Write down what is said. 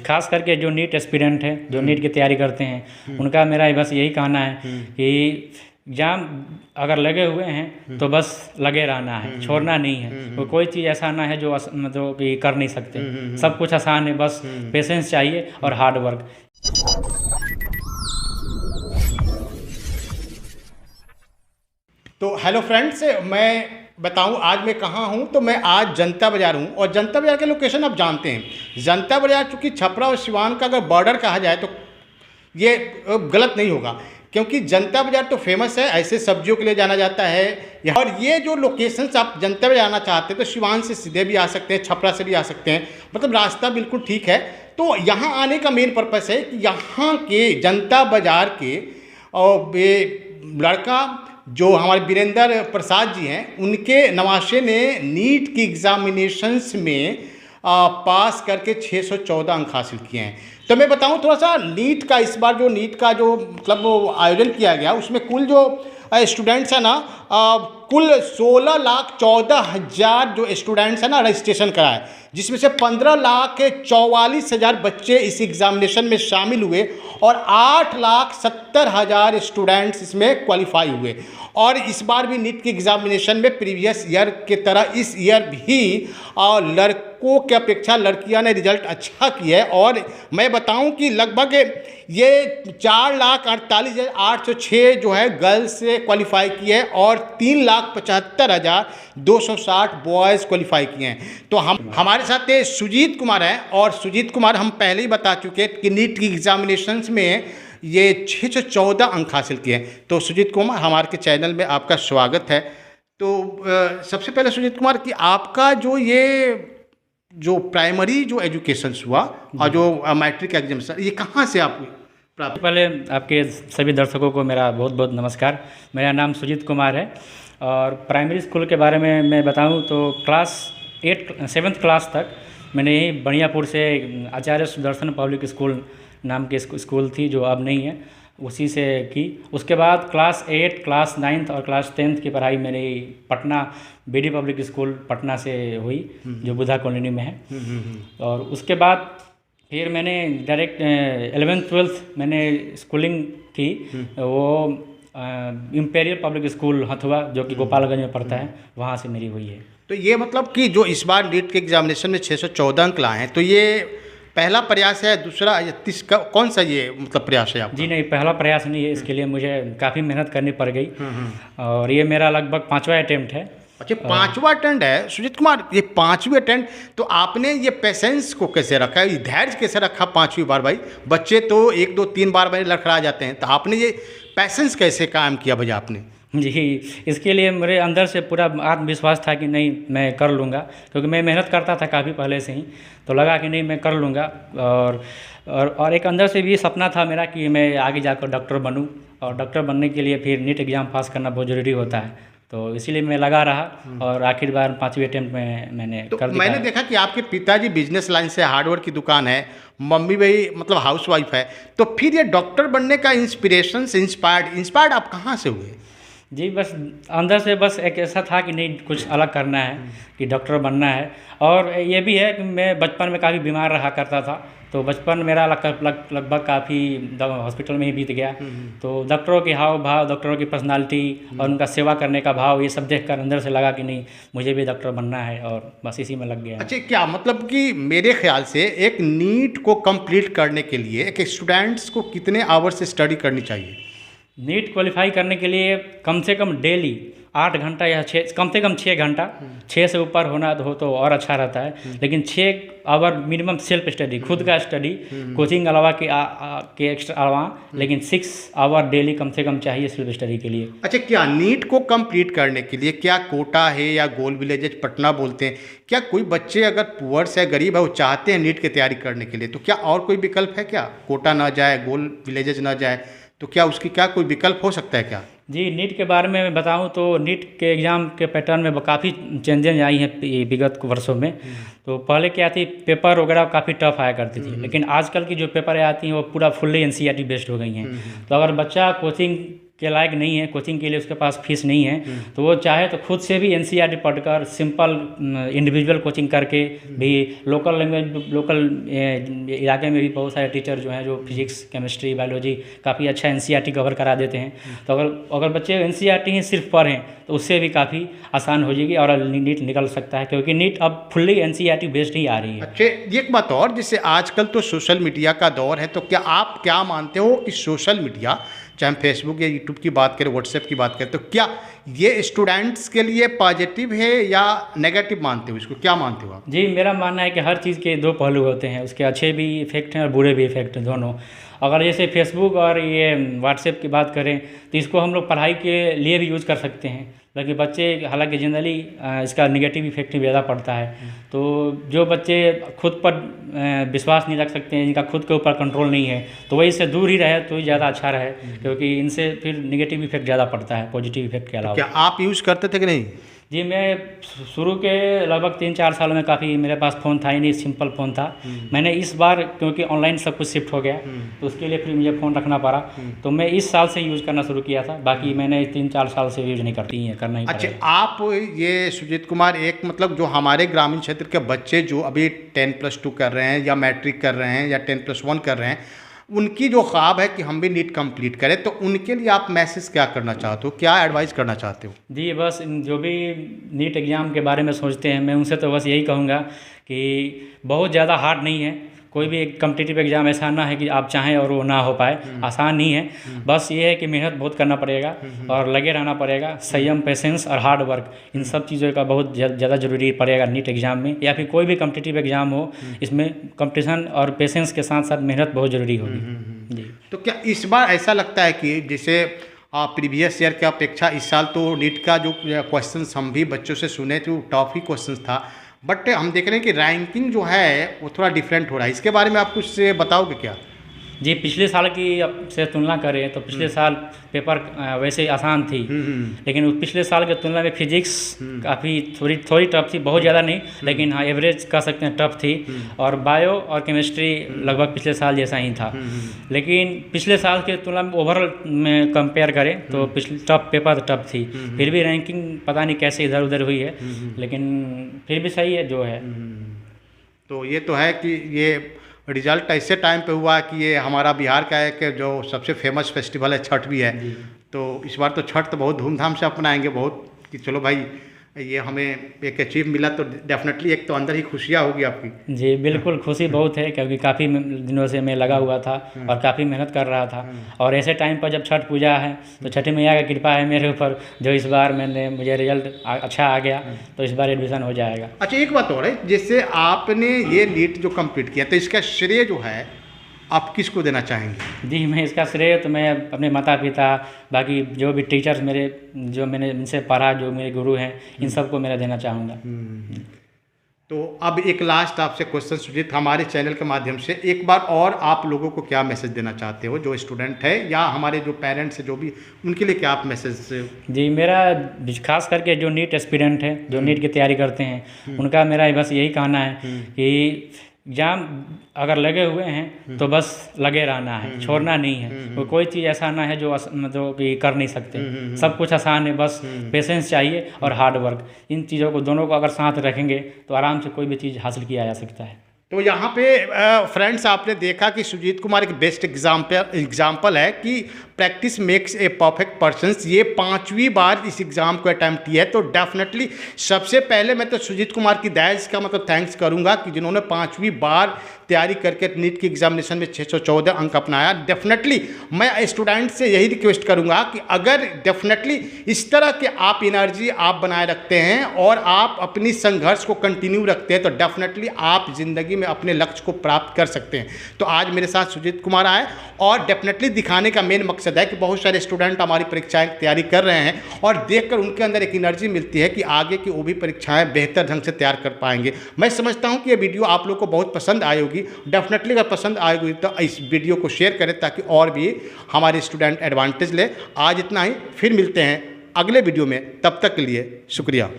खास करके जो नीट एस्पिरेंट है, जो नीट की तैयारी करते हैं, उनका मेरा बस यही कहना है कि एग्ज़ाम अगर लगे हुए हैं तो बस लगे रहना है, छोड़ना नहीं है। तो कोई चीज़ ऐसा ना है जो मतलब कि कर नहीं सकते। सब कुछ आसान है, बस पेशेंस चाहिए और हार्ड वर्क। तो हेलो फ्रेंड्स, मैं बताऊं आज मैं कहाँ हूं। तो मैं आज जनता बाज़ार हूं और जनता बाज़ार के लोकेशन आप जानते हैं। जनता बाज़ार चूँकि छपरा और सिवान का अगर बॉर्डर कहा जाए तो ये गलत नहीं होगा, क्योंकि जनता बाज़ार तो फेमस है, ऐसे सब्जियों के लिए जाना जाता है। और ये जो लोकेशंस आप जनता बाज़ार जाना चाहते हैं तो सिवान से सीधे भी आ सकते हैं, छपरा से भी आ सकते हैं, मतलब रास्ता बिल्कुल ठीक है। तो यहाँ आने का मेन पर्पस है कि यहाँ के जनता बाज़ार के और ये लड़का जो हमारे वीरेंद्र प्रसाद जी हैं, उनके नवासे ने नीट की एग्ज़ामिनेशंस में पास करके 614 अंक हासिल किए हैं। तो मैं बताऊं थोड़ा सा नीट का, इस बार जो नीट का जो मतलब वो आयोजन किया गया उसमेमें कुल जो स्टूडेंट्स हैं ना, कुल 16,14,000 जो स्टूडेंट्स हैं ना रजिस्ट्रेशन कराए, जिसमें से 15,44,000 बच्चे इस एग्ज़ामिनेशन में शामिल हुए और 8,70,000 स्टूडेंट्स इसमें क्वालिफाई हुए। और इस बार भी नीट के एग्ज़ामिनेशन में प्रीवियस ईयर के तरह इस ईयर भी लड़कों की अपेक्षा लड़कियां ने रिजल्ट अच्छा किया है। और मैं बताऊं कि लगभग ये 4,48,806 जो है गर्ल्स से क्वालिफाई किए हैं और 3,75,260 बॉयज़ क्वालिफाई किए हैं। तो हमारे साथ सुजीत कुमार हैं, और सुजीत कुमार हम पहले ही बता चुके हैं कि नीट की एग्ज़ामिनेशंस में ये 614 अंक हासिल किए हैं। तो सुजीत कुमार, हमारे के चैनल में आपका स्वागत है। तो सबसे पहले सुजीत कुमार कि आपका जो प्राइमरी जो एजुकेशन हुआ और जो मैट्रिक एग्जामिनेशन, ये कहाँ से आप प्राप्त? पहले आपके सभी दर्शकों को मेरा बहुत बहुत नमस्कार। मेरा नाम सुजीत कुमार है और प्राइमरी स्कूल के बारे में मैं बताऊं तो क्लास 7th क्लास तक मैंने यही बनियापुर से आचार्य सुदर्शन पब्लिक स्कूल नाम की स्कूल थी, जो अब नहीं है, उसी से की। उसके बाद क्लास 8, क्लास 9th और क्लास 10th की पढ़ाई मेरी Patna BD public school Patna से हुई, जो बुधा कॉलोनी में है। और उसके बाद फिर मैंने डायरेक्ट 11th 12th मैंने स्कूलिंग की, वो इम्पेरियल पब्लिक स्कूल हथुआ, जो कि गोपालगंज में पड़ता है, वहाँ से मेरी हुई है। तो ये मतलब कि जो इस बार नीट के एग्जामिनेशन में 614 अंक लाए हैं, तो ये पहला प्रयास है, दूसरा या तीसरा कौन सा ये मतलब प्रयास है आपका? जी नहीं, पहला प्रयास नहीं है। इसके लिए मुझे काफ़ी मेहनत करनी पड़ गई और ये मेरा लगभग 5वां अटेम्प्ट है। अच्छा, 5वां अटेम्प्ट है सुजीत कुमार, ये 5वीं अटेम्प्ट। तो आपने ये पेशेंस को कैसे रखा, ये धैर्य कैसे रखा 5वीं बार? भाई बच्चे तो 1 2 3 बार में लड़खड़ा जाते हैं, तो आपने ये पेशेंस कैसे कायम किया भैया आपने? जी, इसके लिए मेरे अंदर से पूरा आत्मविश्वास था कि नहीं मैं कर लूँगा, क्योंकि मैं मेहनत करता था काफ़ी पहले से ही, तो लगा कि नहीं मैं कर लूँगा। और एक अंदर से भी सपना था मेरा कि मैं आगे जाकर डॉक्टर बनूँ, और डॉक्टर बनने के लिए फिर नीट एग्ज़ाम पास करना बहुत ज़रूरी होता है। तो इसीलिए मैं लगा रहा और आखिरकार 5वीं अटेम्प्ट में मैंने तो कर दिया। मैंने देखा कि आपके पिताजी बिजनेस लाइन से, हार्डवेयर की दुकान है, मम्मी भाई मतलब हाउसवाइफ है, तो फिर ये डॉक्टर बनने का इंस्पिरेशन से इंस्पायर्ड आप कहाँ से हुए? जी, बस अंदर से बस एक ऐसा था कि नहीं कुछ अलग करना है, कि डॉक्टर बनना है। और ये भी है कि मैं बचपन में काफ़ी बीमार रहा करता था, तो बचपन मेरा लगभग काफ़ी हॉस्पिटल में ही बीत गया। तो डॉक्टरों के हाव भाव, डॉक्टरों की पर्सनालिटी और उनका सेवा करने का भाव, ये सब देखकर अंदर से लगा कि नहीं मुझे भी डॉक्टर बनना है, और बस इसी में लग गया। अच्छा, क्या मतलब कि मेरे ख्याल से एक नीट को कंप्लीट करने के लिए एक स्टूडेंट्स को कितने आवर्स से स्टडी करनी चाहिए? नीट क्वालिफाई करने के लिए कम से कम डेली 8 घंटा या 6, कम से कम 6 घंटा, 6 से ऊपर होना हो तो और अच्छा रहता है। लेकिन 6 आवर मिनिमम सेल्फ स्टडी, खुद का स्टडी, कोचिंग अलावा के एक्स्ट्रा अलावा, लेकिन 6 आवर डेली कम से कम चाहिए सेल्फ स्टडी के लिए। अच्छा, क्या नीट को कंप्लीट करने के लिए क्या कोटा है या गोल विलेजेस पटना बोलते हैं, क्या कोई बच्चे अगर पुअर्स है, गरीब है, वो चाहते हैं नीट की तैयारी करने के लिए, तो क्या और कोई विकल्प है? क्या कोटा ना जाए, गोल विलेजेस ना जाए, तो क्या उसकी क्या कोई विकल्प हो सकता है क्या? जी, नीट के बारे में मैं बताऊं तो नीट के एग्ज़ाम के पैटर्न में काफ़ी चेंजेस आई हैं विगत वर्षों में। तो पहले क्या थी, पेपर वगैरह काफ़ी टफ आया करती थी, लेकिन आजकल की जो पेपर आती हैं वो पूरा फुल्ली एनसीईआरटी बेस्ड हो गई हैं। तो अगर बच्चा कोचिंग के लायक नहीं है, कोचिंग के लिए उसके पास फीस नहीं है, तो वो चाहे तो खुद से भी एनसीईआरटी पढ़कर सिंपल इंडिविजुअल कोचिंग करके भी लोकल लैंग्वेज, लोकल इलाके में भी बहुत सारे टीचर जो हैं जो फिजिक्स, केमिस्ट्री, बायोलॉजी काफ़ी अच्छा एनसीईआरटी कवर करा देते हैं। तो अगर बच्चे एनसीईआरटी ही सिर्फ पढ़ें तो उससे भी काफ़ी आसान हो जाएगी और नीट निकल सकता है, क्योंकि नीट अब फुल्ली एनसीईआरटी बेस्ड ही आ रही है। अच्छा, एक बात और, जैसे आजकल तो सोशल मीडिया का दौर है, तो क्या आप क्या मानते हो कि सोशल मीडिया, चाहे हम फेसबुक या यूट्यूब की बात करें, व्हाट्सएप की बात करें, तो क्या ये स्टूडेंट्स के लिए पॉजिटिव है या नेगेटिव मानते हो, इसको क्या मानते हो आप? जी, मेरा मानना है कि हर चीज़ के दो पहलू होते हैं, उसके अच्छे भी इफेक्ट हैं और बुरे भी इफेक्ट हैं दोनों। अगर जैसे फेसबुक और ये व्हाट्सएप की बात करें तो इसको हम लोग पढ़ाई के लिए भी यूज़ कर सकते हैं, लेकिन बच्चे हालांकि जनरली इसका नेगेटिव इफेक्ट भी ज़्यादा पड़ता है। तो जो बच्चे खुद पर विश्वास नहीं रख सकते हैं, जिनका खुद के ऊपर कंट्रोल नहीं है, तो वही इससे दूर ही रहे तो ही ज़्यादा अच्छा रहे, क्योंकि इनसे फिर नेगेटिव इफेक्ट ज़्यादा पड़ता है पॉजिटिव इफेक्ट के अलावा। क्या आप यूज़ करते थे कि नहीं? जी, मैं शुरू के लगभग 3-4 सालों में काफ़ी, मेरे पास फ़ोन था ही नहीं, सिंपल फ़ोन था। मैंने इस बार क्योंकि ऑनलाइन सब कुछ शिफ्ट हो गया तो उसके लिए फिर मुझे फ़ोन रखना पड़ा, तो मैं इस साल से यूज़ करना शुरू किया था। बाकी मैंने 3-4 साल से यूज़ नहीं करती है, करना ही अच्छा, पड़ेगा। आप ये सुजीत कुमार, एक मतलब जो हमारे ग्रामीण क्षेत्र के बच्चे जो अभी 10+2 कर रहे हैं या मैट्रिक कर रहे हैं या 10+1 कर रहे हैं, उनकी जो ख्वाब है कि हम भी नीट कंप्लीट करें, तो उनके लिए आप मैसेज क्या करना चाहते हो, क्या एडवाइस करना चाहते हो? जी, बस जो भी नीट एग्ज़ाम के बारे में सोचते हैं, मैं उनसे तो बस यही कहूँगा कि बहुत ज़्यादा हार्ड नहीं है। कोई भी एक कॉम्पिटिटिव एग्ज़ाम ऐसा ना है कि आप चाहें और वो ना हो पाए, आसान नहीं है। बस ये है कि मेहनत बहुत करना पड़ेगा और लगे रहना पड़ेगा, संयम, पेशेंस और हार्ड वर्क, इन सब चीज़ों का बहुत ज़्यादा ज़रूरी पड़ेगा नीट एग्ज़ाम में, या फिर कोई भी कॉम्पिटिटिव एग्ज़ाम हो, इसमें कंपटीशन और पेशेंस के साथ साथ मेहनत बहुत ज़रूरी होगी। जी। तो क्या इस बार ऐसा लगता है कि जैसे प्रीवियस ईयर की अपेक्षा इस साल तो नीट का जो क्वेश्चंस हम भी बच्चों से सुने थे, वो टफ ही क्वेश्चंस था, बट हम देख रहे हैं कि रैंकिंग जो है वो थोड़ा डिफरेंट हो रहा है, इसके बारे में आप कुछ बताओगे क्या? जी, पिछले साल की से तुलना करें तो पिछले साल पेपर वैसे आसान थी, लेकिन पिछले साल की तुलना में फिजिक्स काफ़ी थोड़ी टफ थी, बहुत ज़्यादा नहीं, लेकिन हाँ एवरेज कह सकते हैं टफ थी। और बायो और केमिस्ट्री लगभग पिछले साल जैसा ही था, लेकिन पिछले साल की तुलना में ओवरऑल में कंपेयर करें तो पिछले टफ पेपर टफ थी। फिर भी रैंकिंग पता नहीं कैसे इधर उधर हुई है, लेकिन फिर भी सही है जो है। तो ये तो है कि ये रिजल्ट ऐसे टाइम पे हुआ कि ये हमारा बिहार का एक जो सबसे फेमस फेस्टिवल है, छठ भी है, तो इस बार तो छठ तो बहुत धूमधाम से अपनाएंगे, बहुत कि चलो भाई ये हमें एक अचीव मिला, तो डेफिनेटली एक तो अंदर ही खुशियाँ होगी आपकी। जी बिल्कुल, खुशी बहुत है, क्योंकि काफ़ी दिनों से मैं लगा हुआ था और काफ़ी मेहनत कर रहा था, और ऐसे टाइम पर जब छठ पूजा है तो छठी मैया की कृपा है मेरे ऊपर, जो इस बार मुझे रिजल्ट अच्छा आ गया, तो इस बार एडमिशन हो जाएगा। अच्छा, एक बात और है, जैसे आपने ये नीट जो कंप्लीट किया, तो इसका श्रेय जो है आप किसको देना चाहेंगे? जी, मैं इसका श्रेय तो मैं अपने माता पिता, बाकी जो भी टीचर्स मेरे, जो मैंने इनसे पढ़ा, जो मेरे गुरु हैं, इन सबको मेरा देना चाहूँगा। तो अब एक लास्ट आपसे क्वेश्चन सुजीत, हमारे चैनल के माध्यम से एक बार और आप लोगों को क्या मैसेज देना चाहते हो, जो स्टूडेंट है या हमारे जो पेरेंट्स हैं, जो भी, उनके लिए क्या आप मैसेज? जी, मेरा खास करके जो नीट एस्पिरेंट है, जो नीट की तैयारी करते हैं, उनका मेरा बस यही कहना है कि एग्जाम अगर लगे हुए हैं तो बस लगे रहना है, छोड़ना नहीं है। कोई चीज़ ऐसा ना है जो मतलब कि कर नहीं सकते, सब कुछ आसान है, बस पेशेंस चाहिए और हार्ड वर्क, इन चीज़ों को दोनों को अगर साथ रखेंगे तो आराम से कोई भी चीज़ हासिल किया जा सकता है। तो यहाँ पे फ्रेंड्स आपने देखा कि सुजीत कुमार एक बेस्ट एग्जाम्पल है कि practice makes a perfect person. ये 5वीं बार इस एग्ज़ाम को अटैम्प्ट किया है, तो डेफिनेटली सबसे पहले मैं तो सुजीत कुमार की दायज का मतलब थैंक्स करूँगा कि जिन्होंने 5वीं बार तैयारी करके नीट की एग्जामिनेशन में 614 अंक अपनाया। डेफिनेटली मैं स्टूडेंट से यही रिक्वेस्ट करूँगा कि अगर डेफिनेटली इस तरह के आप एनर्जी आप बनाए रखते हैं और आप अपनी संघर्ष को कंटिन्यू रखते हैं, तो डेफिनेटली आप ज़िंदगी में अपने लक्ष्य को प्राप्त कर सकते हैं। तो आज मेरे साथ सुजीत कुमार आए और डेफिनेटली दिखाने का मेन मकसद है कि बहुत सारे स्टूडेंट हमारी परीक्षाएं तैयारी कर रहे हैं और देखकर उनके अंदर एक एनर्जी मिलती है कि आगे की वो भी परीक्षाएं बेहतर ढंग से तैयार कर पाएंगे। मैं समझता हूं कि ये वीडियो आप लोग को बहुत पसंद आई होगी। डेफिनेटली अगर पसंद आएगी तो इस वीडियो को शेयर करें ताकि और भी हमारे स्टूडेंट एडवांटेज ले। आज इतना ही, फिर मिलते हैं अगले वीडियो में, तब तक के लिए शुक्रिया।